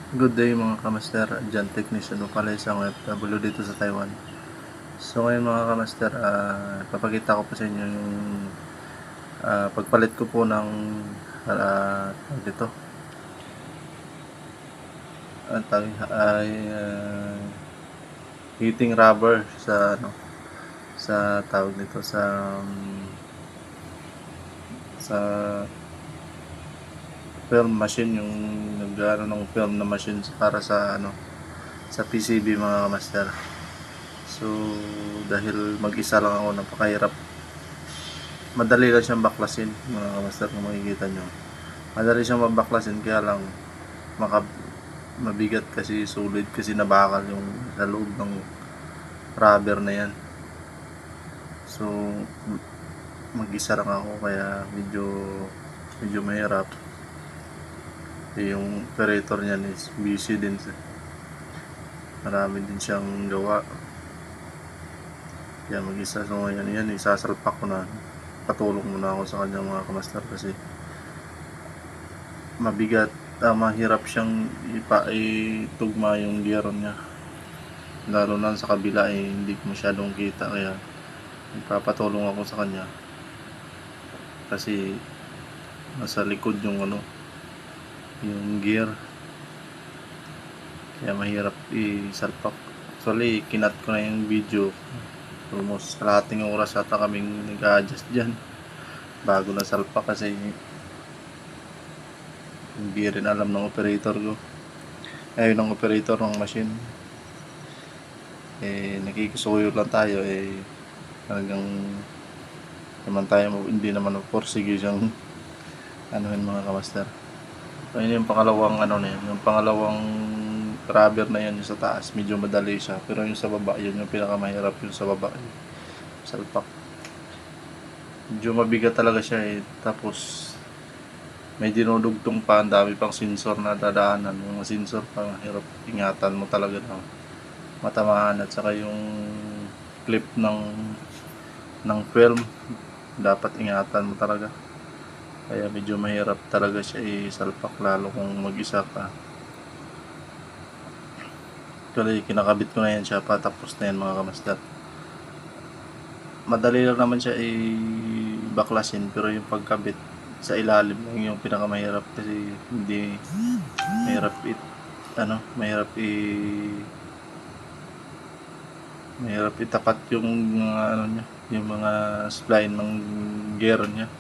Good day mga kamaster, dyan technician o pala isang OFW dito sa Taiwan. So ngayon mga kamaster, papakita ko po sa inyo yung pagpalit ko po ng dito heating rubber sa tawag nito sa film machine, yung nagano ng film na machine para sa sa PCB mga kamaster. So dahil mag-isa lang ako, napakahirap. Madali lang siyang baklasin mga kamaster, kung makikita nyo. Madali siyang mabaklasin, kaya lang mabigat kasi, solid kasi nabakal yung sa loob ng rubber na yan. So mag-isa lang ako, kaya medyo mahirap. Yung operator niyan is busy din, marami din siyang gawa, kaya mag-isa. So ngayon yan, isasalpak ko na, patulong muna ako sa kanya mga kamaster, kasi mabigat, mahirap siyang itugma yung gear niya, lalo na sa kabila hindi ko masyadong kita, kaya nagpapatulong ako sa kanya kasi nasa likod yung yung gear, kaya mahirap isalpak. Actually kinat ko na yung video, almost kalahating oras ata kaming nag-a-adjust dyan bago na salpak, kasi hindi rin alam ng operator ko, ayun ng operator ng machine. Nakikisuyo lang tayo, talagang naman tayo, hindi naman porsige siyang anuhin mga kamaster. So yun yung pangalawang yung pangalawang rubber na yan, yung sa taas medyo madali siya, pero yung sa baba, yun yung pinakamahirap, yung sa baba salpak. Medyo mabigat talaga siya tapos may dinudugtong pa, ang dami pang sensor na dadaanan. Yung sensor pa, hirap ingatan mo talaga na matamaan, at saka yung clip ng film dapat ingatan mo talaga, kaya medyo mahirap talaga siya isalpak, lalo kung mag-isa ka. Actually kinakabit ko na yan siya, patapos na yan mga kamaster. Madali lang naman siya baklasin, pero yung pagkabit sa ilalim yung pinakamahirap, kasi hindi mahirap mahirap itapat yung yung mga spline ng gear niya.